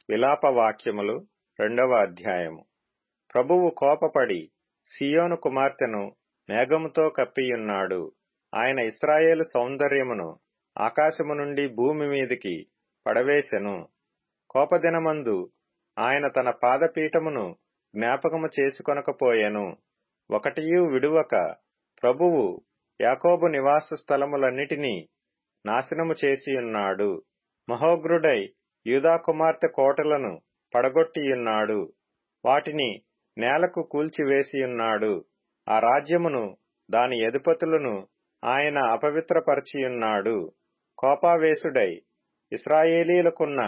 విలాపవాక్యములు 2వ అధ్యాయము. ప్రభువు కోపపడి సీయోను కుమార్తెను మేఘముతో కప్పియున్నాడు. ఆయన ఇశ్రాయేలు సౌందర్యమును ఆకాశము నుండి భూమి మీదికి పడవేసెను. కోపదినమందు ఆయన తన పాదపీఠమును జ్ఞాపకము చేసుకొనకపోయెను. ఒకటియూ విడువక ప్రభువు యాకోబు నివాస స్థలములన్నిటినీ నాశనము చేసియున్నాడు. మహోగ్రుడై యూదా కుమార్తె కోటలను పడగొట్టియున్నాడు. వాటిని నేలకు కూల్చివేసియున్నాడు. ఆ రాజ్యమును దాని అధిపతులను ఆయన అపవిత్రపరచియున్నాడు. కోపావేశుడై ఇశ్రాయేలీలకున్న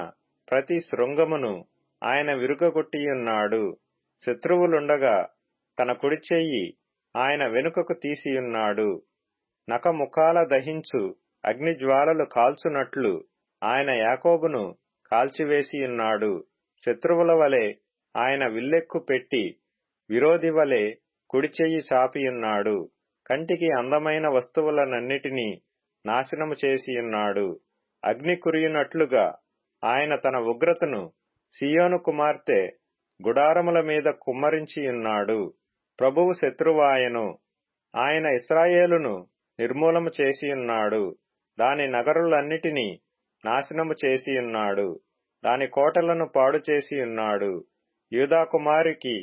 ప్రతి శృంగమును ఆయన విరుగగొట్టియున్నాడు. శత్రువులుండగా తన కుడి చెయ్యి ఆయన వెనుకకు తీసియున్నాడు. నఖముఖాల దహించు అగ్నిజ్వాలలు కాల్చునట్లు ఆయన యాకోబును కాల్చివేసియున్నాడు. శత్రువుల వలె ఆయన విల్లెక్కు పెట్టి విరోధి వలె కుడిచెయ్యి చాపియున్నాడు. కంటికి అందమైన వస్తువులనన్నిటినీ నాశనము చేసియున్నాడు. అగ్ని కురియునట్లుగా ఆయన తన ఉగ్రతను సీయోను కుమార్తె గుడారముల మీద కుమ్మరించియున్నాడు. ప్రభువు శత్రువాయెను. ఆయన ఇశ్రాయేలును నిర్మూలము చేసియున్నాడు. దాని నగరులన్నిటినీ నాశనము చేసియున్నాడు. దాని కోటలను పాడు చేసియున్నాడు. యూదా కుమారికి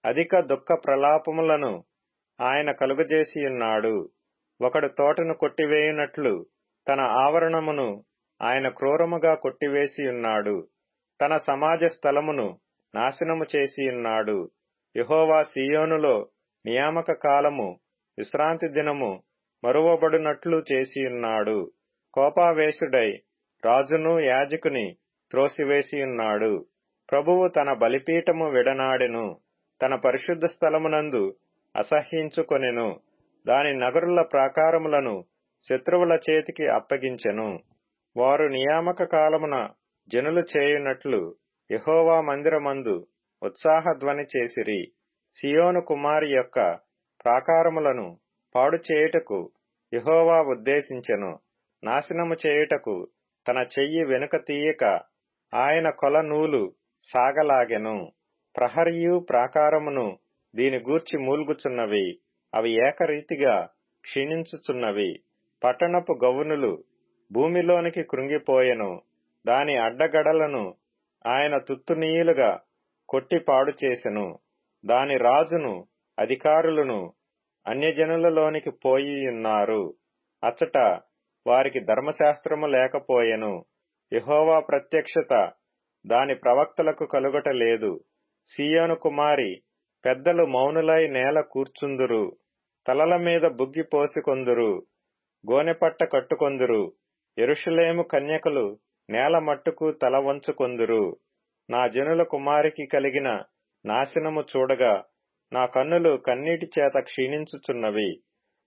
అధిక దుఃఖ ప్రలాపములను ఆయన కలుగజేసియున్నాడు. ఒకడు తోటను కొట్టివేయునట్లు తన ఆవరణమును ఆయన క్రూరముగా కొట్టివేసియున్నాడు. తన సమాజ స్థలమును నాశనము చేసియున్నాడు. యెహోవా సీయోనులో నియామక కాలము విశ్రాంతి దినము మరువబడునట్లు చేసియున్నాడు. కోపావేశుడై రాజును యాజకుని త్రోసివేసియున్నాడు. ప్రభువు తన బలిపీఠము విడనాడెను. తన పరిశుద్ధ స్థలమునందు అసహ్యించుకొనెను. దాని నగరుల ప్రాకారములను శత్రువుల చేతికి అప్పగించెను. వారు నియామక కాలమున జనులు చేయునట్లు యెహోవా మందిరమందు ఉత్సాహధ్వని చేసిరి. సీయోను కుమారి యొక్క ప్రాకారములను పాడు చేయుటకు యెహోవా ఉద్దేశించెను. నాశనము చేయుటకు తన చెయ్యి వెనుక తీయక ఆయన కొల నూలు సాగలాగెను. ప్రహరియు ప్రాకారమును దీని గూర్చి మూల్గుచున్నవి. అవి ఏకరీతిగా క్షీణించుచున్నవి. పట్టణపు గవునులు భూమిలోనికి కృంగిపోయెను. దాని అడ్డగడలను ఆయన తుత్తునీయులుగా కొట్టి పాడు చేసెను. దాని రాజును అధికారులను అన్యజనులలోనికి పోయియున్నారు. అచ్చట వారికి ధర్మశాస్త్రము లేకపోయెను. యెహోవా ప్రత్యక్షత దాని ప్రవక్తలకు కలుగట లేదు. సీయోను కుమారి పెద్దలు మౌనులై నేల కూర్చుందురు. తలల మీద బుగ్గి పోసికొందురు. గోనెపట్ట కట్టుకొందురు. యెరూషలేము కన్యకలు నేల మట్టుకు తల వంచుకొందురు. నా జనుల కుమారికి కలిగిన నాశనము చూడగా నా కన్నులు కన్నీటి చేత క్షీణించుచున్నవి.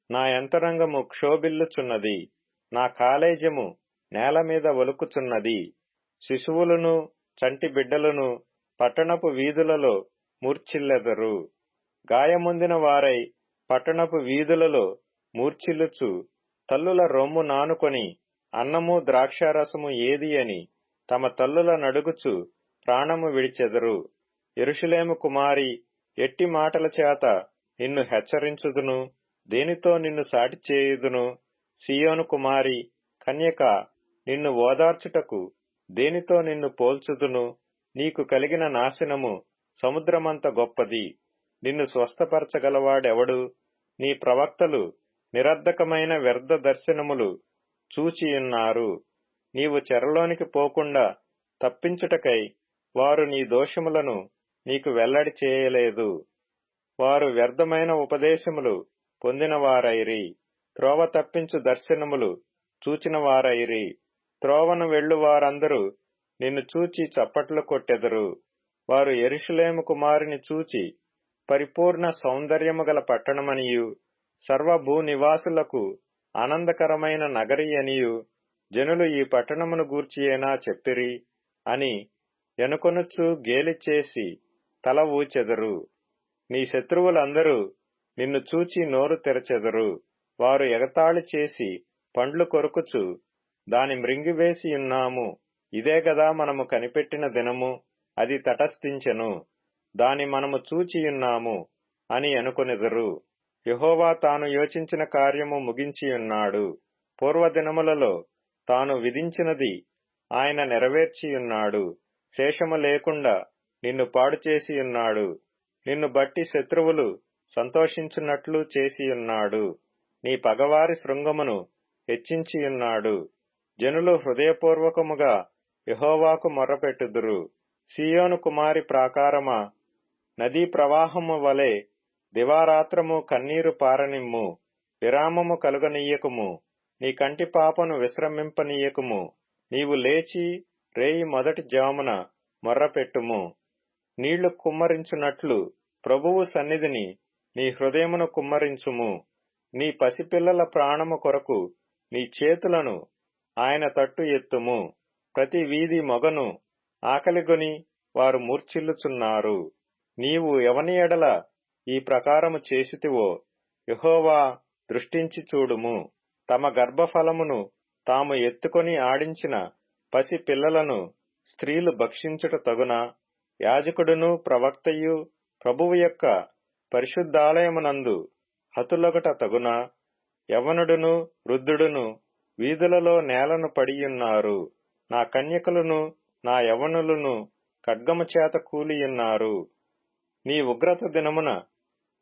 నా యంతరంగము క్షోభిల్లుచున్నది. నా కాలేజము నేల మీద ఒలుకుచున్నది. శిశువులను చంటి బిడ్డలను పట్టణపు వీధులలో మూర్ఛిల్లెదరు. గాయముందిన వారై పట్టణపు వీధులలో మూర్ఛిల్లుచు తల్లుల రొమ్ము నానుకొని అన్నము ద్రాక్షారసము ఏది అని తమ తల్లుల నడుగుచు ప్రాణము విడిచెదరు. యెరూషలేము కుమారి, ఎట్టి మాటల చేత నిన్ను హెచ్చరించుదును? దేనితో నిన్ను సాటి చేయుదును? సీయోను కుమారి కన్యక, నిన్ను ఓదార్చుటకు దేనితో నిన్ను పోల్చుదును? నీకు కలిగిన నాశనము సముద్రమంత గొప్పది. నిన్ను స్వస్థపరచగలవాడెవడు? నీ ప్రవక్తలు నిరర్ధకమైన వ్యర్థ దర్శనములు చూచియున్నారు. నీవు చెరలోనికి పోకుండా తప్పించుటకై వారు నీ దోషములను నీకు వెల్లడి చేయలేదు. వారు వ్యర్థమైన ఉపదేశములు పొందినవారైరి. త్రోవ తప్పించు దర్శనములు చూచినవారైరి. త్రోవను వెళ్ళు వారందరూ నిన్ను చూచి చప్పట్లు కొట్టెదరు. వారు యెరూషలేము కుమారిని చూచి పరిపూర్ణ సౌందర్యము గల పట్టణమనియు సర్వభూనివాసులకు ఆనందకరమైన నగరి అనియు జనులు ఈ పట్టణమును గూర్చియేనా చెప్పిరి అని ఎనుకొనుచు గేలి చేసి తల ఊచెదరు. నీ శత్రువులందరూ నిన్ను చూచి నోరు తెరచెదరు. వారు ఎగతాళి చేసి పండ్లు కొరుకుచు దాని మృంగివేసియున్నాము, ఇదే గదా మనము కనిపెట్టిన దినము, అది తటస్థించెను, దాని మనము చూచియున్నాము అని అనుకొనెదరు. యెహోవా తాను యోచించిన కార్యము ముగించియున్నాడు. పూర్వదినములలో తాను విధించినది ఆయన నెరవేర్చియున్నాడు. శేషము లేకుండా నిన్ను పాడుచేసియున్నాడు. నిన్ను బట్టి శత్రువులు సంతోషించున్నట్లు చేసియున్నాడు. నీ పగవారి శృంగమును హెచ్చించియున్నాడు. జనులు హృదయపూర్వకముగా యెహోవాకు మొర్రపెట్టుదురు. సీయోను కుమారి ప్రాకారమా, నదీ ప్రవాహము వలె దివారాత్రము కన్నీరు పారనిమ్ము. విరామము కలుగనీయకుము. నీ కంటి పాపను విశ్రమింపనీయకుము. నీవు లేచి రేయి మొదటి జామున మొర్రపెట్టుము. నీళ్లు కుమ్మరించున్నట్లు ప్రభువు సన్నిధిని నీ హృదయమును కుమ్మరించుము. నీ పసిపిల్లల ప్రాణము కొరకు నీ చేతులను ఆయన తట్టు ఎత్తుము. ప్రతి వీధి మొగను ఆకలిగొని వారు మూర్ఛిల్లుచున్నారు. నీవు ఎవని ఎడల ఈ ప్రకారము చేసితివో యెహోవా దృష్టించి చూడుము. తమ గర్భఫలమును తాము ఎత్తుకొని ఆడించిన పసి పిల్లలను స్త్రీలు భక్షించుట తగునా? యాజకుడును ప్రవక్తయు ప్రభువు యొక్క పరిశుద్ధాలయమునందు హతులొగట తగునా? యవనుడును వృద్ధుడును వీధులలో నేలను పడియున్నారు. నా కన్యకలును నా యవనులను ఖడ్గము చేత కూలియున్నారు. నీ ఉగ్రత దినమున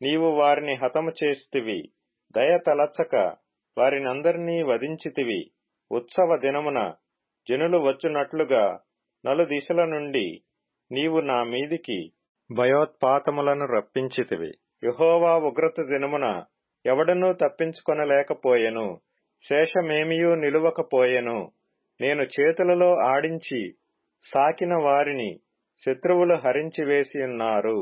నీవు వారిని హతము చేసితివి. దయ తలచక వారినందరినీ వధించితివి. ఉత్సవ దినమున జనులు వచ్చునట్లుగా నలుదిశల నుండి నీవు నా మీదికి భయోత్పాతములను రప్పించితివి. యెహోవా ఉగ్రత దినమున ఎవడనూ తప్పించుకొనలేకపోయెను. శేషమేమియూ నిలువకపోయెను. నేను చేతులలో ఆడించి సాకిన వారిని శత్రువులు హరించివేసియున్నారు.